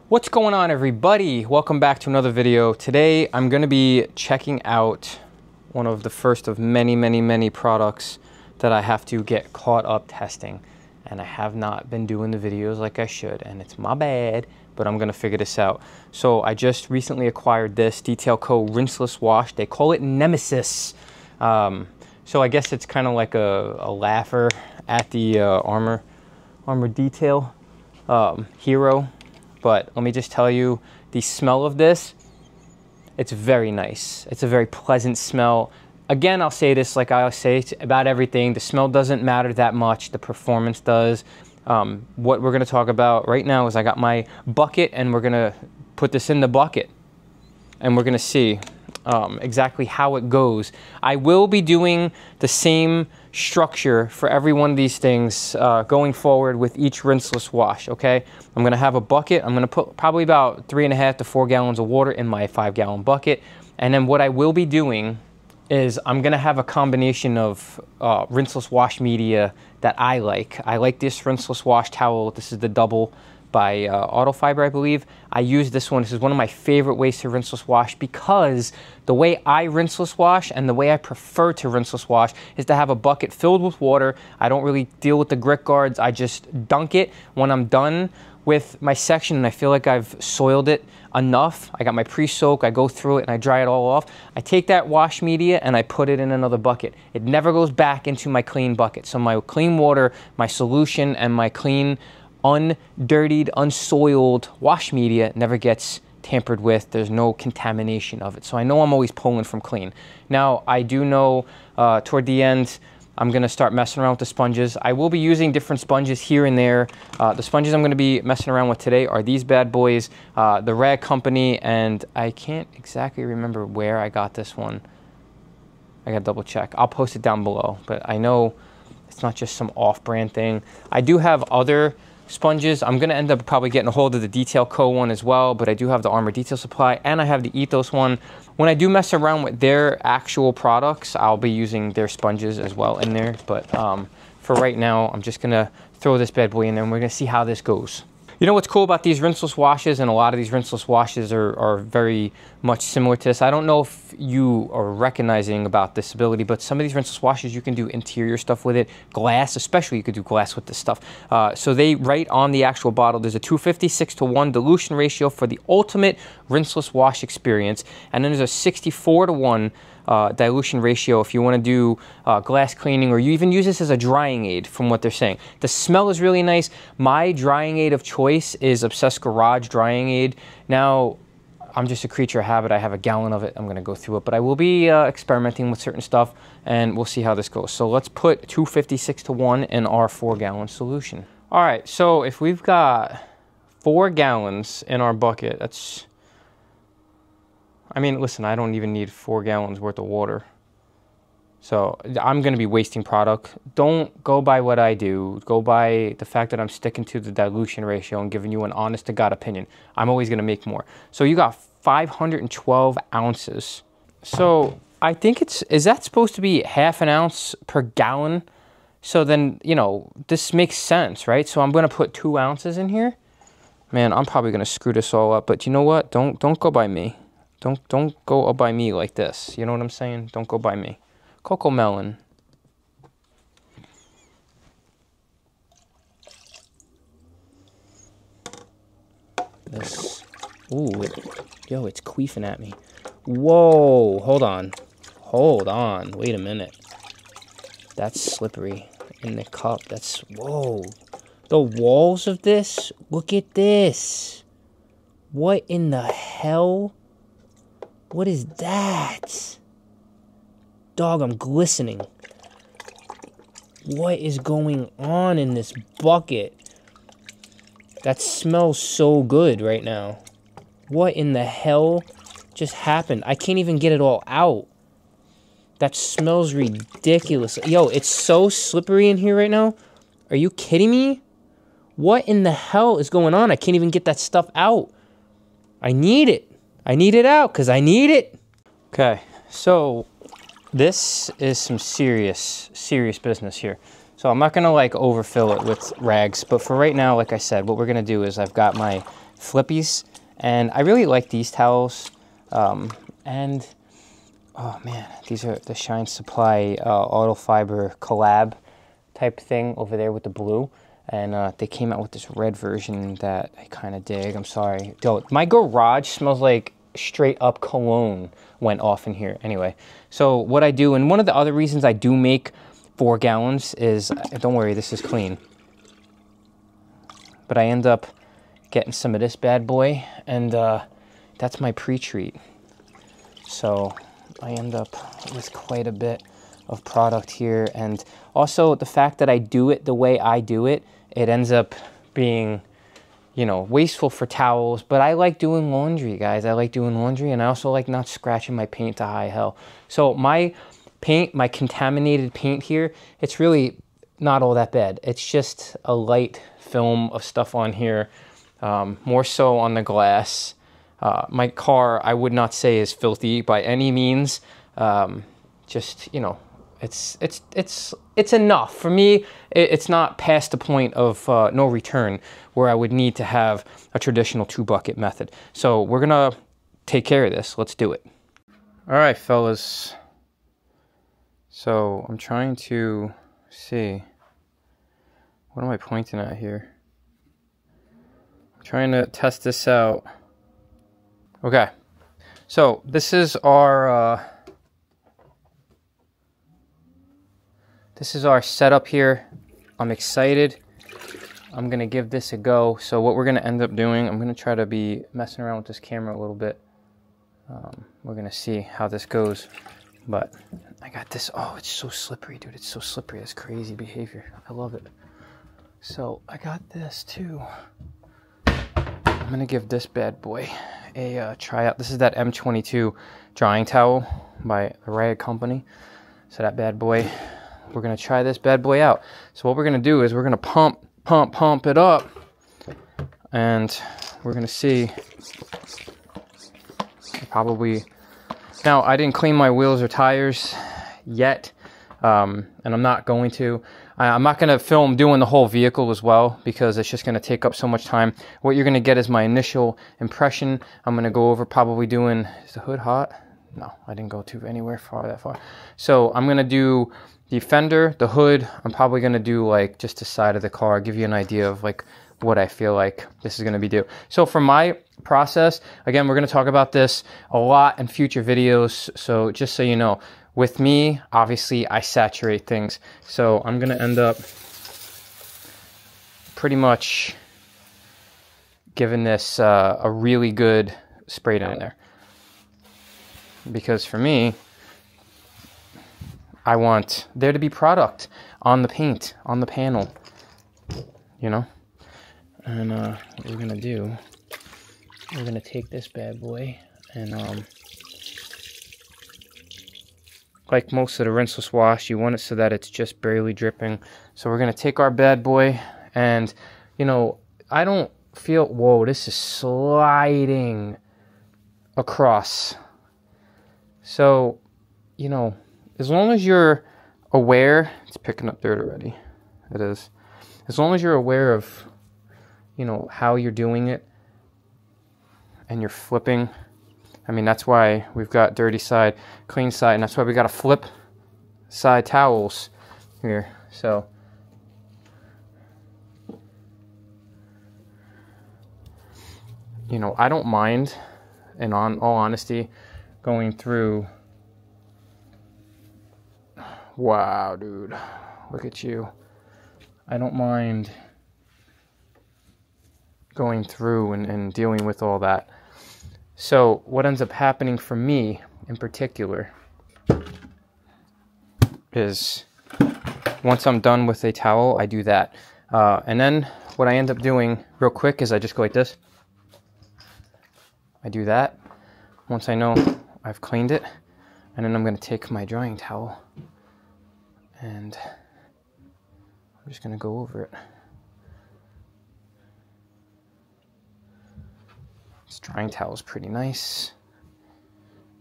What's going on, everybody? Welcome back to another video. Today I'm going to be checking out one of the first of many products that I have to get caught up testing, and I have not been doing the videos like I should, and it's my bad, but I'm going to figure this out. So I just recently acquired this Detail Co Rinseless wash. They call it Nemesis. So I guess it's kind of like a laugher at the armor detail hero. But let me just tell you, the smell of this, it's very nice. It's a very pleasant smell. Again, I'll say this like I say about everything. The smell doesn't matter that much. The performance does. What we're going to talk about right now is I got my bucket, and we're going to put this in the bucket. And we're going to see exactly how it goes. I will be doing the same structure for every one of these things going forward with each rinseless wash, okay? I'm going to have a bucket. I'm going to put probably about 3.5 to 4 gallons of water in my 5-gallon bucket. And then what I will be doing is I'm going to have a combination of rinseless wash media that I like. I like this rinseless wash towel. This is the double by Auto Fiber, I believe. I use this one. This is one of my favorite ways to rinseless wash, because the way I rinseless wash and the way I prefer to rinseless wash is to have a bucket filled with water. I don't really deal with the grit guards. I just dunk it when I'm done with my section and I feel like I've soiled it enough. I got my pre-soak, I go through it and I dry it all off. I take that wash media and I put it in another bucket. It never goes back into my clean bucket. So my clean water, my solution, and my clean, undirtied, unsoiled wash media never gets tampered with. There's no contamination of it. So I know I'm always pulling from clean. Now, I do know toward the end, I'm going to start messing around with the sponges. I will be using different sponges here and there. The sponges I'm going to be messing around with today are these bad boys, the Rag Company, and I can't exactly remember where I got this one. I got to double check. I'll post it down below, but I know it's not just some off-brand thing. I do have other sponges. I'm going to end up probably getting a hold of the Detail Co one as well, but I do have the Armor Detail Supply, and I have the Ethos one. When I do mess around with their actual products, I'll be using their sponges as well in there, but for right now, I'm just going to throw this bad boy in there, and we're going to see how this goes. You know what's cool about these rinseless washes, and a lot of these rinseless washes are very much similar to this. I don't know if you are recognizing about this ability, but some of these rinseless washes, you can do interior stuff with it. Glass, especially, you could do glass with this stuff. So they write on the actual bottle, there's a 256:1 dilution ratio for the ultimate rinseless wash experience. And then there's a 64:1 dilution ratio if you want to do glass cleaning, or you even use this as a drying aid, from what they're saying. The smell is really nice. My drying aid of choice is Obsessed Garage drying aid. Now, I'm just a creature of habit. I have a gallon of it. I'm going to go through it, but I will be experimenting with certain stuff, and we'll see how this goes. So let's put 256:1 in our 4-gallon solution. All right, so if we've got 4 gallons in our bucket, that's, I mean, listen, I don't even need 4 gallons worth of water. So I'm going to be wasting product. Don't go by what I do. Go by the fact that I'm sticking to the dilution ratio and giving you an honest to God opinion. I'm always going to make more. So you got 512 ounces. So I think is that supposed to be ½ ounce per gallon? So then, you know, this makes sense, right? So I'm going to put 2 ounces in here. Man, I'm probably going to screw this all up. But you know what? Don't go by me. Don't go by me like this. You know what I'm saying? Don't go by me. Cocoa melon. This. Ooh, yo, it's queefing at me. Whoa, hold on. Hold on. Wait a minute. That's slippery in the cup. That's, whoa. The walls of this? Look at this. What in the hell? What is that? Dog, I'm glistening. What is going on in this bucket? That smells so good right now. What in the hell just happened? I can't even get it all out. That smells ridiculous. Yo, it's so slippery in here right now. Are you kidding me? What in the hell is going on? I can't even get that stuff out. I need it. I need it out because I need it. Okay, so This is some serious business here. So I'm not gonna like overfill it with rags, but for right now, like I said, what we're gonna do is I've got my flippies, and I really like these towels. And oh man, these are the Shine Supply Auto Fiber collab type thing over there with the blue. And they came out with this red version that I kind of dig. I'm sorry. Yo, my garage smells like straight up cologne went off in here. Anyway, so what I do, and one of the other reasons I do make 4 gallons is, don't worry, this is clean. But I end up getting some of this bad boy, and that's my pre-treat. So I end up with quite a bit of product here. And also the fact that I do it the way I do it, it ends up being, you know, wasteful for towels, but I like doing laundry, guys. I like doing laundry, and I also like not scratching my paint to high hell. So my paint, my contaminated paint here, it's really not all that bad. It's just a light film of stuff on here, more so on the glass. My car, I would not say is filthy by any means. Just, you know, it's enough for me. It's not past the point of no return where I would need to have a traditional 2-bucket method. So we're gonna take care of this. Let's do it. All right, fellas. So I'm trying to see, what am I pointing at here? I'm trying to test this out. Okay, so this is our setup here. I'm excited. I'm gonna give this a go. So what we're gonna end up doing, I'm gonna try to be messing around with this camera a little bit. We're gonna see how this goes. But I got this. Oh, it's so slippery, dude. It's so slippery. That's crazy behavior. I love it. So I got this too. I'm gonna give this bad boy a try out. This is that M22 drying towel by the Rag Company. So that bad boy, we're gonna try this bad boy out. So what we're gonna do is we're gonna pump it up, and we're gonna see. Probably, now I didn't clean my wheels or tires yet, and I'm not going to. I'm not gonna film doing the whole vehicle as well, because it's just gonna take up so much time. What you're gonna get is my initial impression. I'm gonna go over probably doing, is the hood hot? No, I didn't go anywhere that far. So I'm gonna do the fender, the hood. I'm probably gonna do like just the side of the car, give you an idea of like what I feel like this is gonna be do. So for my process, again, we're gonna talk about this a lot in future videos. So just so you know, with me, obviously I saturate things. So I'm gonna end up pretty much giving this a really good spray down there. Because for me, I want there to be product on the paint, on the panel, you know? And what we're gonna do, we're gonna take this bad boy and like most of the rinseless wash, you want it so that it's just barely dripping. So we're gonna take our bad boy, and you know, I don't feel, whoa, this is sliding across. So, you know, as long as you're aware, it's picking up dirt already. It is. As long as you're aware of, you know, how you're doing it and you're flipping. I mean, that's why we've got dirty side, clean side, and that's why we got to flip side towels here. So, you know, I don't mind, and on all honesty, going through. Wow, dude, look at you. I don't mind going through and dealing with all that. So what ends up happening for me in particular is once I'm done with a towel, I do that. And then what I end up doing real quick is I just go like this. I do that. Once I know I've cleaned it, and then I'm going to take my drying towel and I'm just going to go over it. This drying towel is pretty nice.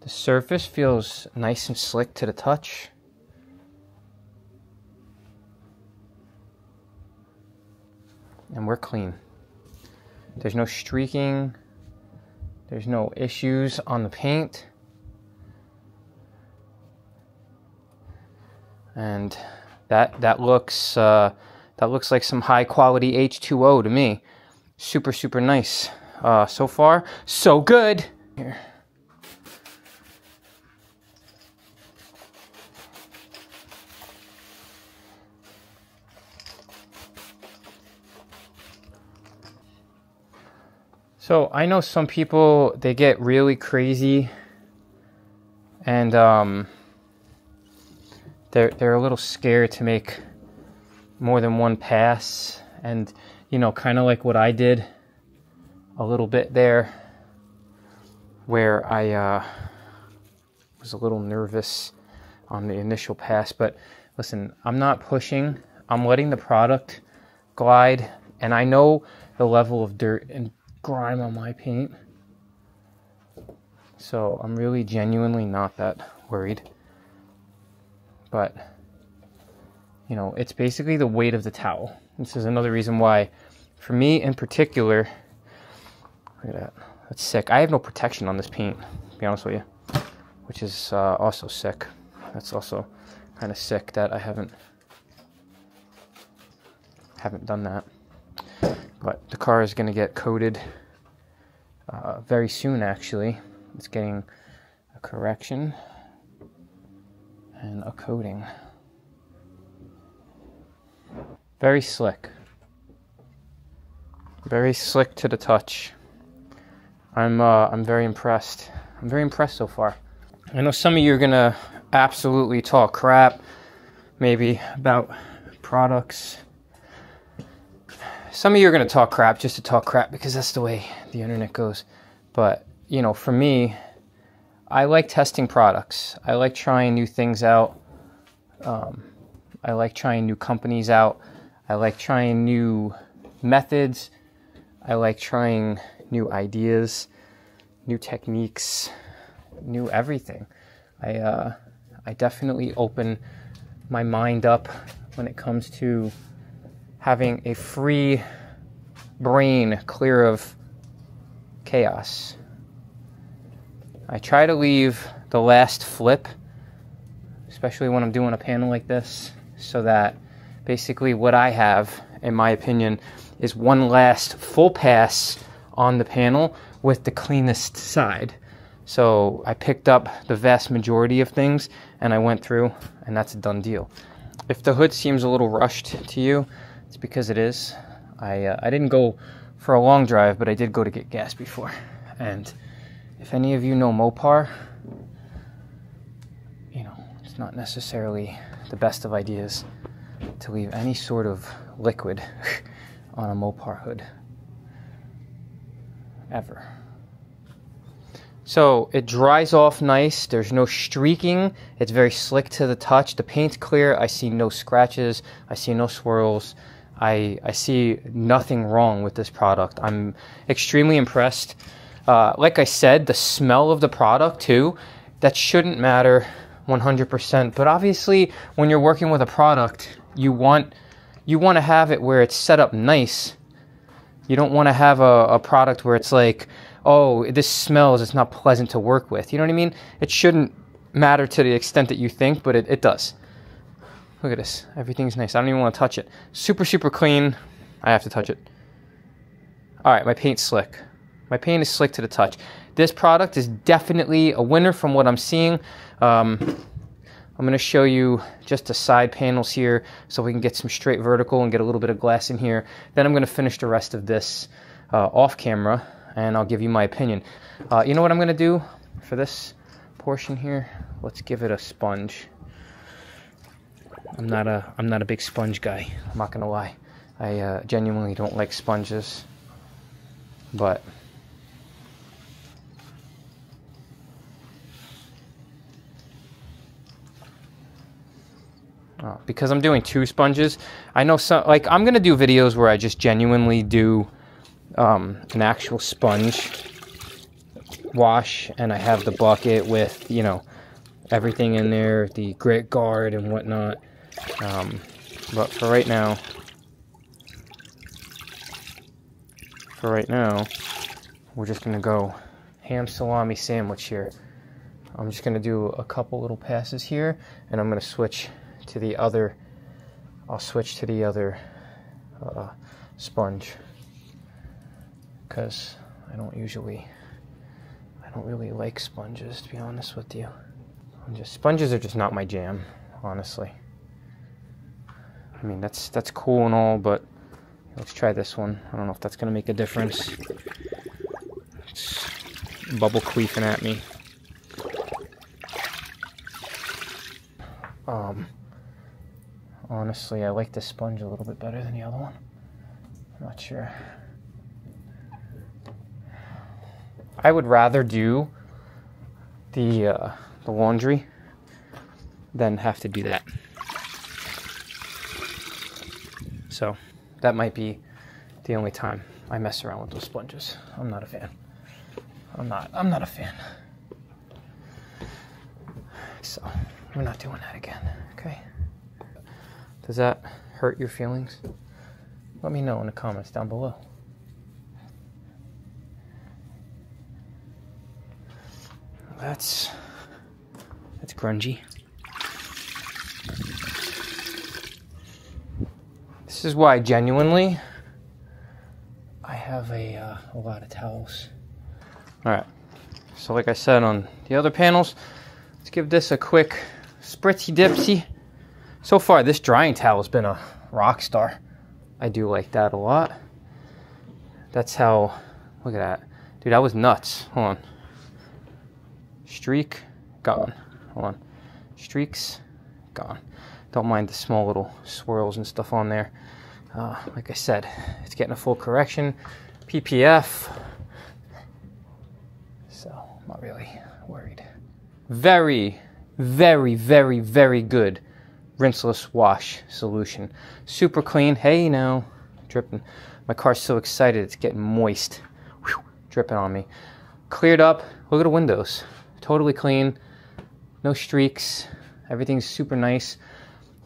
The surface feels nice and slick to the touch. And we're clean. There's no streaking. There's no issues on the paint. And that looks like some high quality H2O to me. Super, super nice. So far, so good. Here. So I know some people, they get really crazy and they're a little scared to make more than one pass, and you know, kind of like what I did a little bit there, where I was a little nervous on the initial pass. But listen, I'm not pushing. I'm letting the product glide, and I know the level of dirt and grime on my paint, so I'm really genuinely not that worried. But you know, it's basically the weight of the towel. This is another reason why, for me in particular, look at that, that's sick. I have no protection on this paint, to be honest with you, which is also sick. That's also kind of sick that I haven't done that. But the car is going to get coated very soon, actually. It's getting a correction and a coating. Very slick. Very slick to the touch. I'm very impressed. I'm very impressed so far. I know some of you are going to absolutely talk crap, maybe, about products. Some of you are going to talk crap just to talk crap because that's the way the internet goes. But, you know, for me, I like testing products. I like trying new things out. I like trying new companies out. I like trying new methods. I like trying new ideas, new techniques, new everything. I definitely open my mind up when it comes to having a free brain clear of chaos. I try to leave the last flip, especially when I'm doing a panel like this, so that basically what I have, in my opinion, is one last full pass on the panel with the cleanest side. So I picked up the vast majority of things and I went through, and that's a done deal. If the hood seems a little rushed to you, it's because it is. I didn't go for a long drive, but I did go to get gas before. And if any of you know Mopar, you know, it's not necessarily the best of ideas to leave any sort of liquid on a Mopar hood. Ever. So it dries off nice. There's no streaking. It's very slick to the touch. The paint's clear. I see no scratches. I see no swirls. I see nothing wrong with this product. I'm extremely impressed. Like I said, the smell of the product too, that shouldn't matter 100%. But obviously, when you're working with a product, you want to have it where it's set up nice. You don't want to have a product where it's like, oh, this smells, it's not pleasant to work with. You know what I mean? It shouldn't matter to the extent that you think, but it does. Look at this. Everything's nice. I don't even want to touch it. Super, super clean. I have to touch it. All right, my paint's slick. My paint is slick to the touch. This product is definitely a winner from what I'm seeing. I'm going to show you just the side panels here so we can get some straight vertical and get a little bit of glass in here. Then I'm going to finish the rest of this off camera, and I'll give you my opinion. You know what I'm going to do for this portion here? Let's give it a sponge. I'm not a big sponge guy. I'm not going to lie. I genuinely don't like sponges, but because I'm doing two sponges, I know some, like, I'm gonna do videos where I just genuinely do an actual sponge wash, and I have the bucket with, you know, everything in there, the grit guard and whatnot. But for right now, we're just gonna go ham salami sandwich here. I'm just gonna do a couple little passes here, and I'm gonna switch to the other. I'll switch to the other sponge, because I don't really like sponges, to be honest with you. Sponges are just not my jam, honestly. I mean, that's cool and all, but let's try this one. I don't know if that's gonna make a difference. It's bubble queefing at me. Honestly, I like this sponge a little bit better than the other one. I'm not sure. I would rather do the laundry than have to do that. So that might be the only time I mess around with those sponges. I'm not a fan. I'm not a fan. So we're not doing that again, okay? Does that hurt your feelings? Let me know in the comments down below. That's grungy. This is why genuinely I have a lot of towels. All right, so like I said on the other panels, let's give this a quick spritzy dipsy. So far, this drying towel has been a rock star. I do like that a lot. That's how, look at that. Dude, that was nuts. Hold on. Streak, gone. Hold on. Streaks, gone. Don't mind the small little swirls and stuff on there. Like I said, it's getting a full correction. PPF. So, I'm not really worried. Very, very, very, very good rinseless wash solution. Super clean. Hey now, dripping. My car's so excited it's getting moist. Whew, dripping on me. Cleared up. Look at the windows. Totally clean. No streaks. Everything's super nice.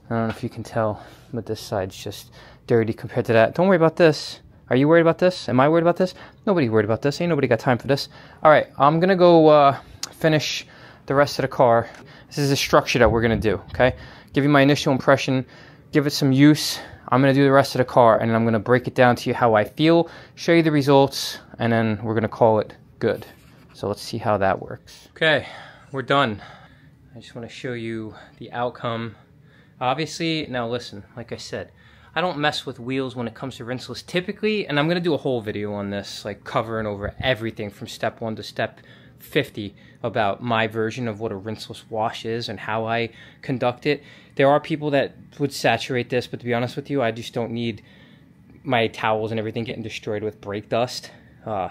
I don't know if you can tell, but this side's just dirty compared to that. Don't worry about this. Are you worried about this? Am I worried about this? Nobody's worried about this. Ain't nobody got time for this. All right, I'm gonna go finish the rest of the car. This is a structure that we're gonna do, okay? Give you my initial impression, give it some use. I'm gonna do the rest of the car, and I'm gonna break it down to you how I feel, show you the results, and then we're gonna call it good. So let's see how that works. Okay, we're done. I just wanna show you the outcome. Obviously, now listen, like I said, I don't mess with wheels when it comes to rinseless typically, and I'm gonna do a whole video on this, like covering over everything from step 1 to step 50 about my version of what a rinseless wash is and how I conduct it. There are people that would saturate this, but to be honest with you, I just don't need my towels and everything getting destroyed with brake dust.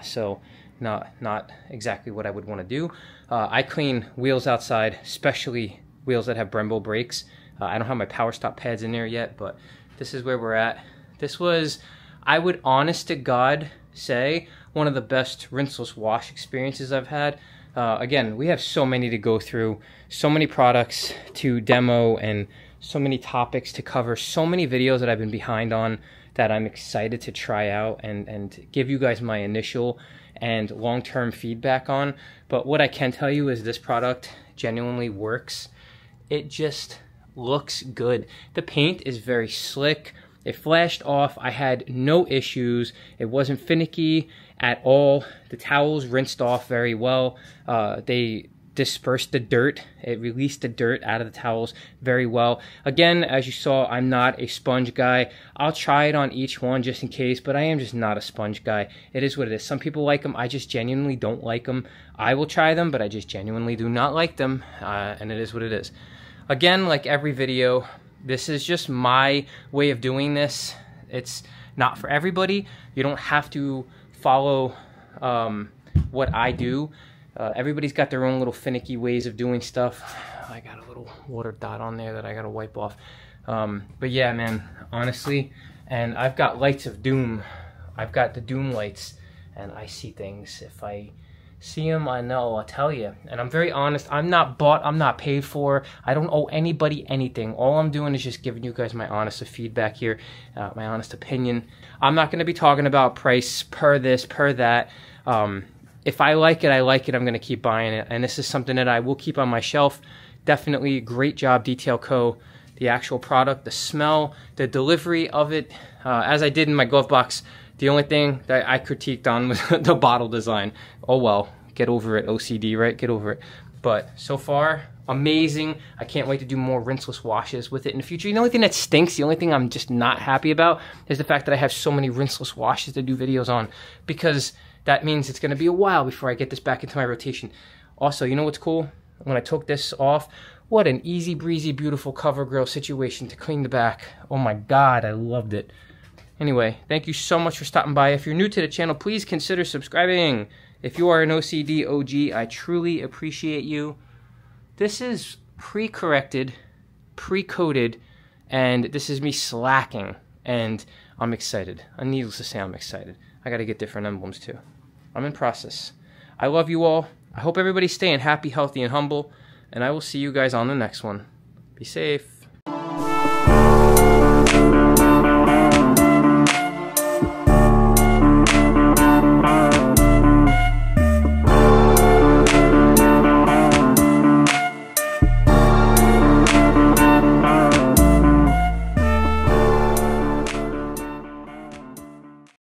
So not exactly what I would want to do. I clean wheels outside, especially wheels that have Brembo brakes. I don't have my power stop pads in there yet, but this is where we're at. This was, I would honest to God say, one of the best rinseless wash experiences I've had. Again, we have so many to go through, so many products to demo, and so many topics to cover, so many videos that I've been behind on that I'm excited to try out and give you guys my initial and long-term feedback on. But what I can tell you is this product genuinely works. It just looks good. The paint is very slick. It flashed off. I had no issues. It wasn't finicky at all. The towels rinsed off very well. They dispersed the dirt. It released the dirt out of the towels very well. Again, as you saw, I'm not a sponge guy. I'll try it on each one just in case, but I am just not a sponge guy. It is what it is. Some people like them. I just genuinely don't like them. I will try them, but I just genuinely do not like them, and it is what it is. Again, like every video, this is just my way of doing this. It's not for everybody. You don't have to follow what I do. Everybody's got their own little finicky ways of doing stuff. I got a little water dot on there that I gotta wipe off. But yeah, man, honestly, and I've got lights of doom. I've got the doom lights, and I see things. If I See them, I know, I'll tell you. And I'm very honest. I'm not bought, I'm not paid for. I don't owe anybody anything. All I'm doing is just giving you guys my honest feedback here, my honest opinion. I'm not going to be talking about price per this, per that. If I like it, I like it. I'm going to keep buying it. And this is something that I will keep on my shelf. Definitely great job, Detail Co. The actual product, the smell, the delivery of it. As I did in my glove box, the only thing that I critiqued on was the bottle design. Oh well, get over it, OCD, right? Get over it. But so far, amazing. I can't wait to do more rinseless washes with it in the future. The only thing that stinks, the only thing I'm just not happy about is the fact that I have so many rinseless washes to do videos on, because that means it's gonna be a while before I get this back into my rotation. Also, you know what's cool? When I took this off, what an easy breezy, beautiful cover grill situation to clean the back. Oh my God, I loved it. Anyway, thank you so much for stopping by. If you're new to the channel, please consider subscribing. If you are an OCD OG, I truly appreciate you. This is pre-corrected, pre-coded, and this is me slacking, and I'm excited. Needless to say, I'm excited. I gotta get different emblems too. I'm in process. I love you all. I hope everybody's staying happy, healthy, and humble, and I will see you guys on the next one. Be safe.